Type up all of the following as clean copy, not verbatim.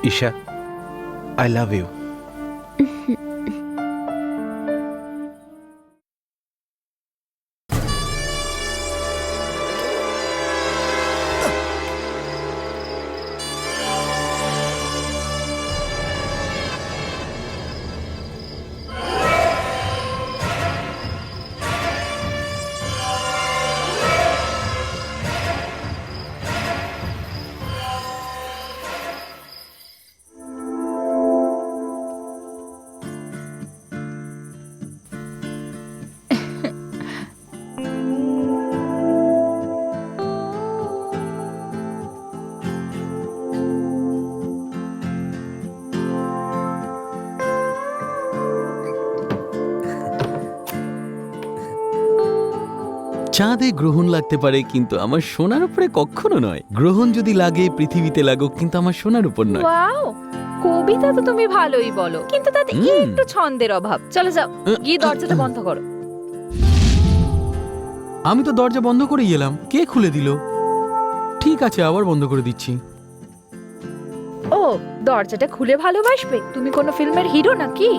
Isha, I love you. চাঁদে গ্রহণ লাগতে পারে, কিন্তু আমার সোনার উপরে কখনো নয়। গ্রহণ যদি লাগে পৃথিবীতে লাগুক, কিন্তু আমার সোনার উপর নয়। ওয়াও, কবিতা তো তুমি ভালোই বলো, কিন্তু তাতে একটু ছন্দের অভাব। চলো যাও, গিয়ে দরজাটা বন্ধ করো। আমি তো দরজা বন্ধ করেই এলাম, কে খুলে দিল? ঠিক আছে, আবার বন্ধ করে দিচ্ছি। ও, দরজাটা খুলে ভালোবাসবে? তুমি কোনো ফিল্মের হিরো নাকি?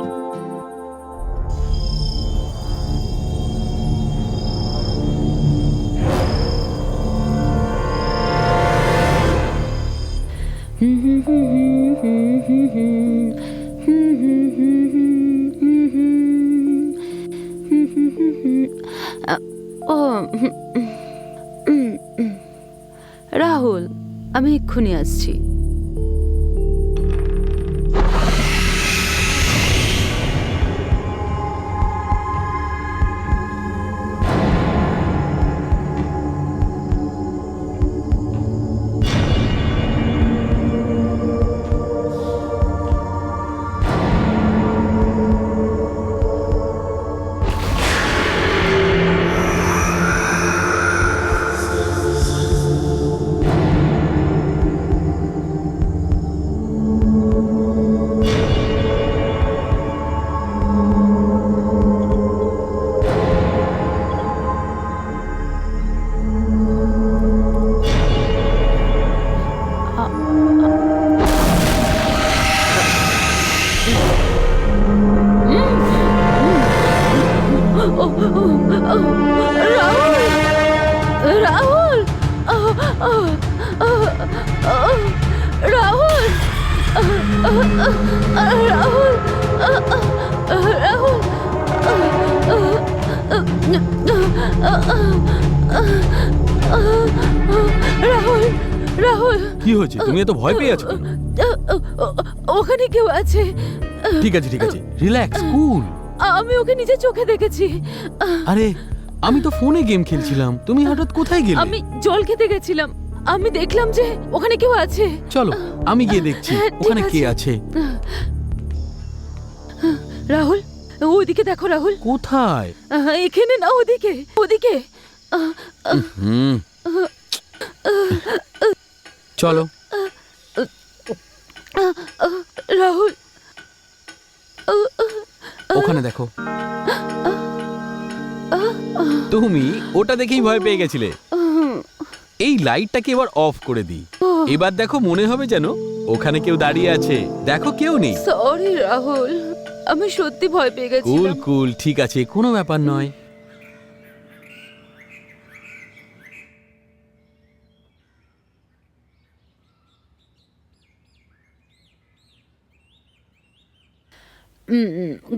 রাহুল, আমি এক্ষুনি আসছি। রাহুল, রাহুল, রাহুল, রাহুল, রাহুল, রাহুল, কি হয়েছে? তুমি এত ভয় পেয়ে আছো কেন? ওখানে কেউ আছে। ঠিক আছে, ঠিক আছে, রিল্যাক্স, কুল। আমি ওকে নিজের চোখে দেখেছি। আরে, আমি তো ফোনে গেম খেলছিলাম, তুমি হঠাৎ কোথায় গেলে? আমি জল খেতে গেছিলাম, আমি দেখলাম যে ওখানে কেউ আছে। চলো, আমি গিয়ে দেখছি হ্যাঁ, ঠিক ওখানে কে আছে। আছে। রাহুল, ওদিকে দেখো রাহুল। কোথায়? এখানে না, ওদিকে, ওদিকে। হুম, চলো। রাহুল, ওখানে দেখো। তুমি ওটা দেখেই ভয় পেয়ে গেছিলে। এই লাইটটাকে এবার অফ করে দিই। এবার দেখো, মনে হবে যেন ওখানে কেউ দাঁড়িয়ে আছে। দেখো, কেউ নেই। সরি রাহুল, আমি সত্যি ভয় পেয়ে কুল গেছিলাম। কুল, ঠিক আছে, কোনো ব্যাপার নয়।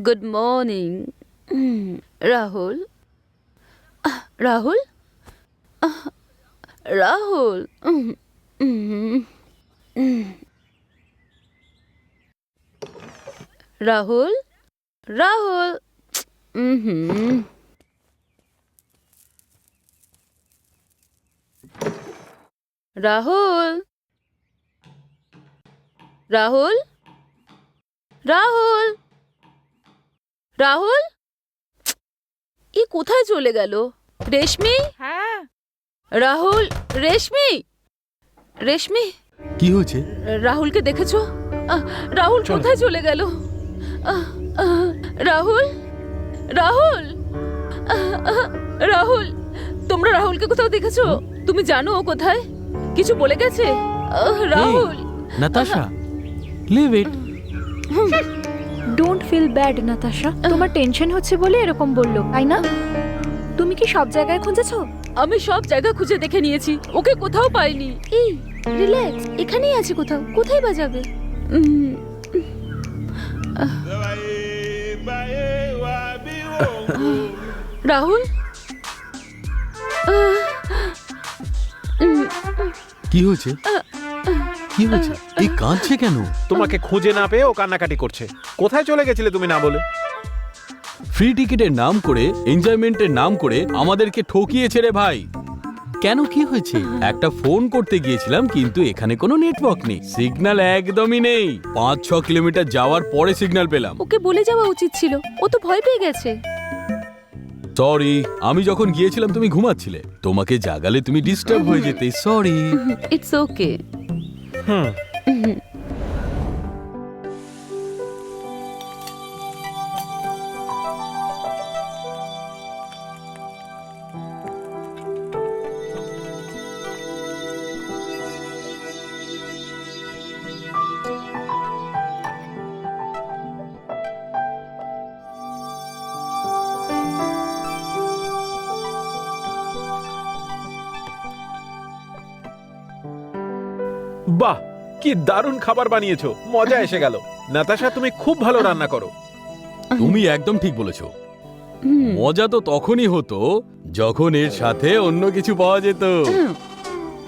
Good morning Rahul. রাহুল, রাহুল, রাহুল, রাহুল, রাহুল, রাহুল, রাহুল, রাহুল, এ কোথায় চলে গেল? রেশমি, হ্যাঁ, রাহুল, রেশমি, রেশমি, কি হয়েছে? রাহুলকে দেখেছো? রাহুল চলো। কোথায় চলে গেল? রাহুল, রাহুল, রাহুল, তোমরা রাহুলকে কোথাও দেখেছো? তুমি জানো ও কোথায়? কিছু বলে গেছে? Rahul, Natasha, leave it. Don't feel bad Natasha, তোমার টেনশন হচ্ছে বলে এরকম বললো, তাই না? তুমি কি সব জায়গায় খুঁজেছো? আমি সব জায়গা খুঁজে দেখে নিয়েছি, ওকে কোথাও পাইনি। এই রিল্যাক্স, এখানেই আছে কোথাও, কোথায় বা যাবে? রাহুল, কি হয়েছে? কি হয়েছে? এই কাঁদছে কেন? তোমাকে খুঁজে না পেয়ে ও কান্নাকাটি করছে। কোথায় চলে গেছিলে তুমি না বলে? ফ্রি টিকিটের নাম করে, এনজয়মেন্টের নাম করে আমাদেরকে ঠকিয়েছে রে ভাই। কেন, কি হয়েছে? একটা ফোন করতে গিয়েছিলাম, কিন্তু এখানে কোনো নেটওয়ার্ক নেই, সিগন্যাল একদমই নেই। 5-6 কিলোমিটার যাওয়ার পরে সিগন্যাল পেলাম। ওকে বলে যাওয়া উচিত ছিল, ও তো ভয় পেয়ে গেছে। সরি, আমি যখন গিয়েছিলাম তুমি ঘুমাচ্ছিলে, তোমাকে জাগালে তুমি ডিস্টার্ব হয়ে যেতে। সরি। It's okay. বাহ, কি দারুণ খাবার বানিয়েছো, মজা এসে গেল। নাতাশা, তুমি খুব ভালো রান্না করো। তুমি একদম ঠিক বলেছো। মজা তো তখনই হতো যখন এর সাথে অন্য কিছু পাওয়া যেত।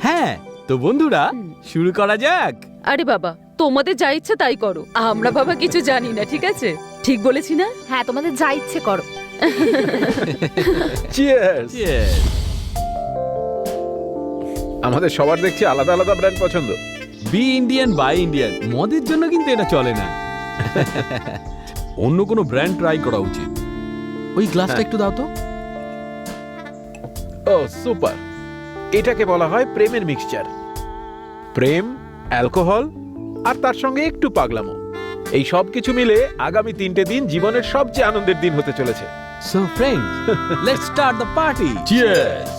হ্যাঁ, তো বন্ধুরা, শুরু করা যাক। আরে বাবা, তোমাদের যা ইচ্ছে তাই করো, আমরা বাবা কিছু জানি না, ঠিক আছে? ঠিক বলেছি না? হ্যাঁ, তোমাদের যা ইচ্ছে করো। চিয়ার্স। Yes. আমাদের সবার দেখছি আলাদা আলাদা ব্র্যান্ড পছন্দ। বি ইন্ডিয়ান বাই ইন্ডিয়ান, মদের জন্য কিন্তু এটা চলে না। অন্য কোনো ব্র্যান্ড ট্রাই করা উচিত। ওই গ্লাসটা একটু দাও তো। ও সুপার, এটাকে বলা হয় প্রেমের মিক্সচার। প্রেম, অ্যালকোহল আর তার সঙ্গে একটু পাগলামো, এই সব কিছু মিলে আগামী 3টে দিন জীবনের সবচেয়ে আনন্দের দিন হতে চলেছে। So friends, let's start the party. Cheers.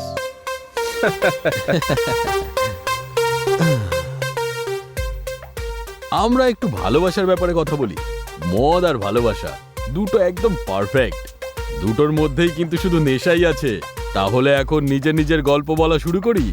আমরা একটু ভালোবাসার ব্যাপারে কথা বলি। মদ আর ভালোবাসা দুটো একদম পারফেক্ট। দুটোর মধ্যেই কিন্তু শুধু নেশাই আছে। তাহলে এখন নিজের নিজের গল্প বলা শুরু করি।